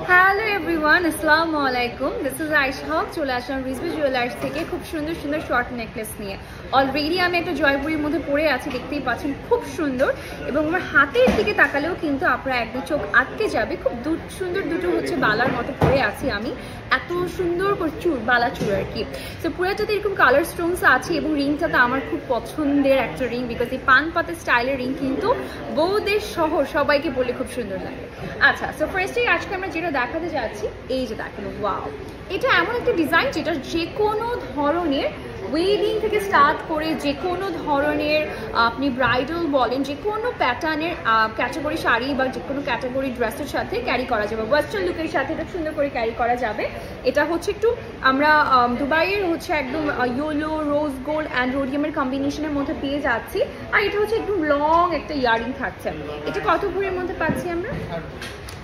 Hello everyone, আসসালামু আলাইকুম। This is Ayesha হক। চলে আসলাম রিজভি জুয়েলার্স থেকে খুব সুন্দর সুন্দর শর্ট নেকলেস নিয়ে। অলরেডি আমি একটা জয়পুরীর মধ্যে পরে আছি, দেখতেই পাচ্ছেন, খুব সুন্দর। এবং আমার হাতের দিকে তাকালেও কিন্তু আপনারা একদম চোখ আটকে যাবে। খুব সুন্দর দুটো হচ্ছে বালার মতো পরে আছি আমি, এত সুন্দর করে বালা চুর আর কি। তো পুরাটাতে এরকম কালার স্টোনস আছে এবং রিংটা তো আমার খুব পছন্দের একটা রিং, বিকজ এই পান পাতা স্টাইলের রিং কিন্তু বউদের সহ সবাইকে বললে খুব সুন্দর লাগে। আচ্ছা, সো ফার্স্টেই আজকে আমরা যেটা দেখাতে যাচ্ছি, এই যে দেখেন, ওয়াও, এটা এমন একটা ডিজাইন যেটা যে কোনো ধরনের ওয়েডিং থেকে স্টার্ট করে যে কোনো ধরনের আপনি ব্রাইডাল বলেন, যে কোনো প্যাটার্নের ক্যাটাগরি শাড়ি বা যে কোনো ক্যাটাগরি ড্রেসের সাথে ক্যারি করা যাবে, ওয়েস্টার্ন লুকের সাথে এটা সুন্দর করে ক্যারি করা যাবে। এটা হচ্ছে একটু আমরা দুবাইয়ের হচ্ছে একদম ইয়েলো, রোজ গোল্ড অ্যান্ড রোডিয়ামের কম্বিনেশনের মধ্যে পেয়ে যাচ্ছি। আর এটা হচ্ছে একদম লং একটা ইয়ারিং থাকছে। এটা কত ভরির মধ্যে পাচ্ছি আমরা?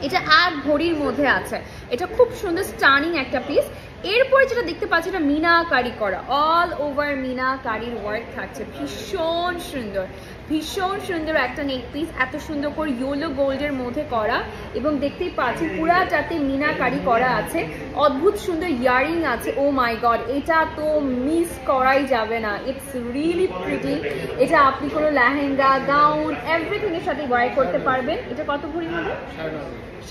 এটা 8 ভরির মধ্যে আছে। এটা খুব সুন্দর স্টানিং একটা পিস। এরপরে যেটা দেখতে পাচ্ছি, এটা মিনাকারি করা, অল ওভার মিনাকারির ওয়ার্ক থাকছে, ভীষণ সুন্দর, ভীষণ সুন্দর একটা নেক পিস, এত সুন্দর করে ইয়েলো গোল্ডের মধ্যে করা। এবং দেখতেই পাচ্ছি পুরাটাতে মিনাকারি করা আছে, অদ্ভুত সুন্দর ইয়ারিং আছে। ও মাই গড, এটা তো মিস করাই যাবে না। It's really pretty. এটা আপনি কোনো লেহেঙ্গা, গাউন, এভরিথিং এর সাথে ওয়ার করতে পারবেন। এটা কত ভরির মধ্যে?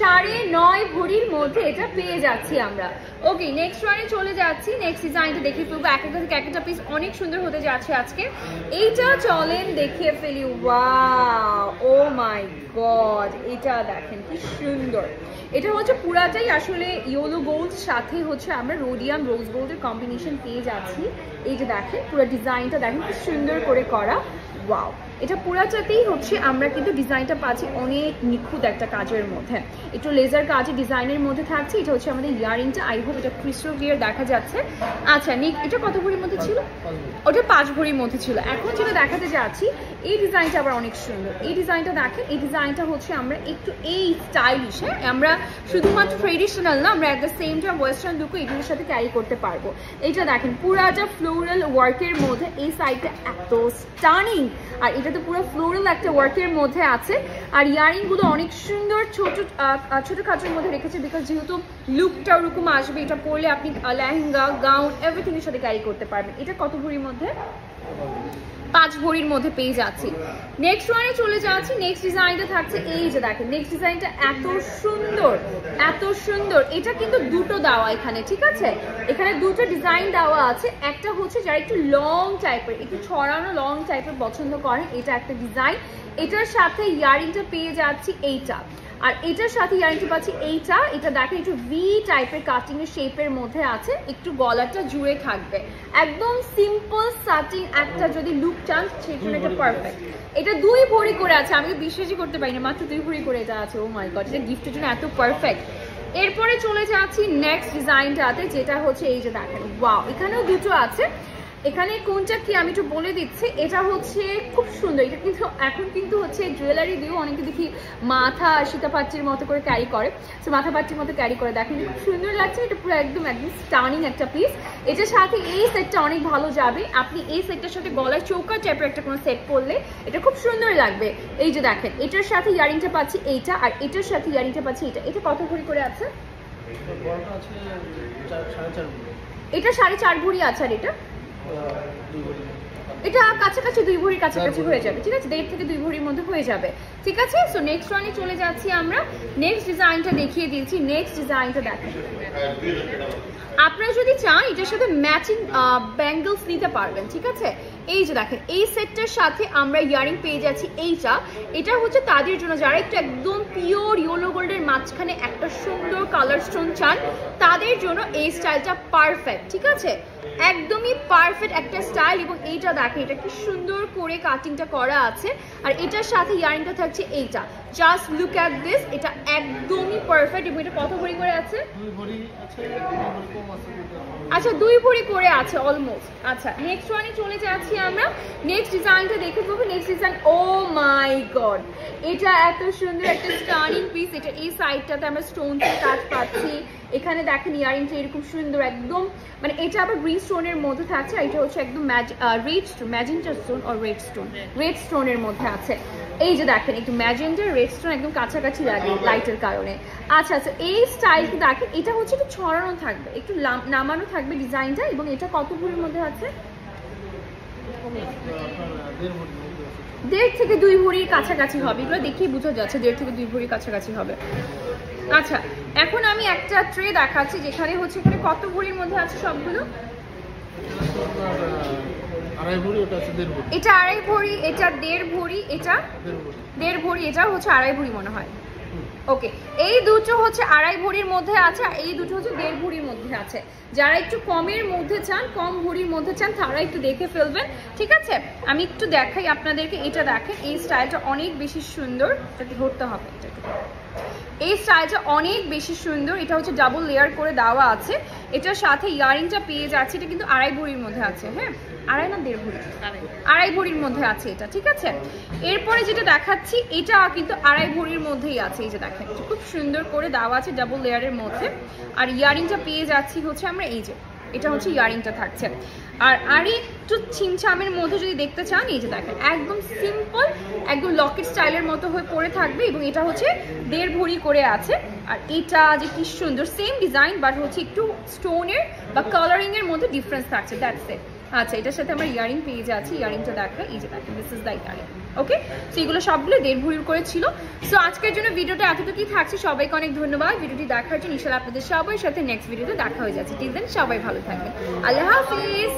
9.5 ভরির মধ্যে এটা পেয়ে যাচ্ছি আমরা। ওকে, নেক্সট ওয়ানে চলে যাচ্ছি। নেক্সট ডিজাইনটা দেখিয়ে ফেলবো। এক একটা থেকে এক একটা পিস অনেক সুন্দর হতে যাচ্ছে আজকে। এইটা চলেন দেখিয়ে ফেলি। ওয়াও, ও মাই গড, এটা দেখেন কি সুন্দর। এটা হচ্ছে পুরাটাই আসলে ইয়েলো গোল্ড সাথে হচ্ছে আমরা রোডিয়াম রোজ গোল্ডের কম্বিনেশন পেয়ে যাচ্ছি। এই যে দেখেন পুরো ডিজাইনটা দেখেন কি সুন্দর করে করা। ওয়াও, এটা পুরাটাতেই হচ্ছে আমরা কিন্তু ডিজাইনটা পাচ্ছি অনেক নিখুঁত একটা কাজের মধ্যে, একটু লেজার কাজের ডিজাইনের মধ্যে থাকছে। এটা হচ্ছে আমাদের ইয়ারিংটা। আই হোপ এটা ক্রিস্টাল ক্লিয়ার দেখা যাচ্ছে। আচ্ছা, এটা কত ভরির মধ্যে ছিল? ওটা 5 ভরির মধ্যে ছিল। এখন যেটা দেখাতে যাচ্ছি, এই ডিজাইনটা আবার অনেক সুন্দর। এই ডিজাইনটা দেখেন, এই ডিজাইনটা হচ্ছে আমরা একটু এই স্টাইলিশ, হ্যাঁ, আমরা শুধুমাত্র ট্রেডিশনাল না, আমরা at the same time western লুকও এগুলোর সাথে ক্যারি করতে পারবো। এইটা দেখেন পুরাটা ফ্লোরাল ওয়ার্কের মধ্যে, এই সাইডটা এত স্টানিং, আর এটা তো পুরো ফ্লোরাল একটা ওয়ার্কের মধ্যে আছে। আর ইয়ারিং গুলো অনেক সুন্দর ছোটখাটোর মধ্যে রেখেছে, বিকজ যেহেতু লুকটা ওরকম আসবে, এটা পরলে আপনি লেহেঙ্গা, গাউন, এভরিথিং এর সাথে ক্যারি করতে পারবেন। এটা কত ভরির মধ্যে? 5 ভরির মধ্যে পেয়ে যাচ্ছি। নেক্সট ওয়ানে চলে যাচ্ছি। নেক্সট ডিজাইনটা থাকছে, এই যে দেখেন, নেক্সট ডিজাইনটা এত সুন্দর, এত সুন্দর। এটা কিন্তু দুটো দেওয়া এখানে, ঠিক আছে? এখানে দুটো ডিজাইন দেওয়া আছে। একটা হচ্ছে যারা একটু লং টাইপের, একটু ছড়ানো লং টাইপের পছন্দ করেন, এটা একটা ডিজাইন। এটার সাথে ইয়ারিংটা পেয়ে যাচ্ছি এইটা, আর এটার সাথে ইয়ারিংটা পাচ্ছি এইটা। এটা দেখেন একটু ভি টাইপের কাটিং এর শেপের মধ্যে আছে, একটু গলাটা জুড়ে থাকবে, একদম সিম্পল সাটিং একটা যদি লুক চান সেজন্য এটা পারফেক্ট। এটা 2 ভরি করে আছে, আমি বিশ্বাসই করতে পারি না, মাত্র 2 ভরি করে এটা আছে। ও মাই গড, এটা গিফটের জন্য এত পারফেক্ট। এরপরে চলে যাচ্ছি নেক্সট ডিজাইনটাতে, যেটা হচ্ছে এই যে দেখেন, ওয়াও, এখানেও দুটো আছে। এখানে কোনটা কি আমি একটু বলে দিচ্ছি। এটা হচ্ছে খুব সুন্দর। এটা কিন্তু এখন কিন্তু হচ্ছে জুয়েলারি দিয়েও অনেকে দেখি মাথা সীতাপাত্রীর মতো করে ক্যারি করে, তো মাথা পাত্রীর মতো ক্যারি করে, দেখেন খুব সুন্দর লাগছে। এটা পুরো একদম স্টানিং একটা পিস। এটার সাথে এই সেটটা অনেক ভালো যাবে। আপনি এই সেটটার সাথে গলায় চৌকার টাইপের একটা কোনো সেট পরলে এটা খুব সুন্দর লাগবে। এই যে দেখেন, এটার সাথে ইয়ারিংটা পাচ্ছি এইটা, আর এটার সাথে ইয়ারিংটা পাচ্ছি এটা। এটা কত ভরি করে আছে? এটা 4.5 ভরি আছে। আর এটা কাছাকাছি 2 ভরির কাছাকাছি হয়ে যাবে, ঠিক আছে? 1.5 থেকে 2 ভরির মধ্যে হয়ে যাবে, ঠিক আছে? সো নেক্সট ওয়ানে চলে যাচ্ছি আমরা। নেক্সট ডিজাইনটা দেখিয়ে দিয়েছি। নেক্সট ডিজাইনটা দেখেন, আপনারা যদি চান এটার সাথে ম্যাচিং ব্যাঙ্গলস নিতে পারবেন, ঠিক আছে? এই যে দেখেন, এই সেটটার সাথে আমরা ইয়ারিং পেয়ে যাচ্ছি এইটা। এটা হচ্ছে তাদের জন্য যারা একটু একদম পিওর ইয়েলো গোল্ডের মাঝখানে একটা সুন্দর কালার স্টোন চান, তাদের জন্য এই স্টাইলটা পারফেক্ট, ঠিক আছে? একদমই পারফেক্ট একটা স্টাইল। এবং এইটা দেখেন, এটা কি সুন্দর করে কাটিংটা করা আছে, আর এটার সাথে ইয়ারিংটা থাকছে এইটা। জাস্ট লুক অ্যাট দিস, এটা একদমই পারফেক্ট। এবং এটা কত ভরি করে আছে? 2 ভরি আছে, 2 ভরি কম আছে। আচ্ছা, 2 ভরি করে আছে অলমোস্ট। আচ্ছা, নেক্সট ওয়ানে চলে যাচ্ছি আমরা। নেক্সট ডিজাইনটা দেখে পাবো। নেক্সট ডিজাইন, ও মাই গড, এটা এত সুন্দর একটা স্টানিং পিস। এটা এই সাইডটাতে আমরা স্টোনসের কাজ পাচ্ছি। এখানে দেখেন ইয়ারিংটা এরকম সুন্দর, একদম মানে এটা আবার গ্রিন স্টোনের মধ্যে থাকছে। এটা হচ্ছে একদম রেড ম্যাজেন্টা স্টোন আর রেড স্টোনের মধ্যে আছে। এই যে দেখেন একটু ম্যাজেন্ডা রেড স্টোন একদম কাছাকাছি লাগে লাইটের কারণে। আচ্ছা আচ্ছা, এই স্টাইলটা দেখেন, এটা হচ্ছে একটু ছড়ানো থাকবে, একটু নামানো থাকবে ডিজাইনটা, এবং এটা কত ভরির মধ্যে আছে? 1.5 থেকে 2 ভরির কাছাকাছি হবে, এগুলো দেখেই বোঝা যাচ্ছে 1.5 থেকে 2 ভরির কাছাকাছি হবে। আচ্ছা, এখন আমি একটা ট্রে দেখাচ্ছি যেখানে হচ্ছে এখানে কত ভরির মধ্যে আছে সবগুলো। এটা 2.5 ভরি, এটা 1.5 ভরি, এটা 1.5 ভরি, এটা হচ্ছে 2.5 ভরি মনে হয়। ওকে, এই দুটো হচ্ছে 2.5 ভরির মধ্যে আছে, আর এই দুটো হচ্ছে 1.5 ভরির মধ্যে আছে। যারা একটু কমের মধ্যে চান, কম ভরির মধ্যে চান, তারা একটু দেখে ফেলবেন, ঠিক আছে? আমি একটু দেখাই আপনাদেরকে, এটা দেখেন, এই স্টাইলটা অনেক বেশি সুন্দর, এটাকে ধরতে হবে, এই স্টাইলটা অনেক বেশি সুন্দর। এটা হচ্ছে ডাবল লেয়ার করে দেওয়া আছে, এটার সাথে ইয়ারিংটা পেয়ে যাচ্ছে। এটা কিন্তু 2.5 ভরির মধ্যে আছে, হ্যাঁ 2.5 না 1.5 ভরি, 2.5 ভরির মধ্যে আছে এটা, ঠিক আছে? এরপরে যেটা দেখাচ্ছি এটা কিন্তু 2.5 ভরির মধ্যেই আছে। এই যে দেখেন, খুব সুন্দর করে দেওয়া আছে ডাবল লেয়ারের মধ্যে, আর ইয়ারিংটা পেয়ে যাচ্ছি হচ্ছে আমরা, এই যে এটা হচ্ছে ইয়ারিংটা থাকছে। আর একটু ছিমছামের মধ্যে যদি দেখতে চান, এই যে দেখেন একদম সিম্পল, একদম লকেট স্টাইলের মতো হয়ে পড়ে থাকবে, এবং এটা হচ্ছে 1.5 ভরি করে আছে। আর এটা যে কি সুন্দর, সেম ডিজাইন বাট হচ্ছে একটু স্টোনের বা কালারিং এর মধ্যে ডিফারেন্স থাকছে, দ্যাটস ইট। আচ্ছা, এটার সাথে আমরা ইয়ারিং পেয়ে যাচ্ছি, ইয়ারিংটা দেখেন, এই যে দেখেন, this is the earring. Okay, so এগুলো সবগুলো 1.5 ভরির করে ছিল। সো আজকের জন্য ভিডিওটা এতটুকুই থাকছে। সবাইকে অনেক ধন্যবাদ ভিডিওটি দেখার জন্য। ইনশাআল্লাহ আপনাদের সবার সাথে নেক্সট ভিডিওতে দেখা হয়ে যাচ্ছে। টিল দেন সবাই ভালো থাকবেন, আল্লাহ হাফিজ।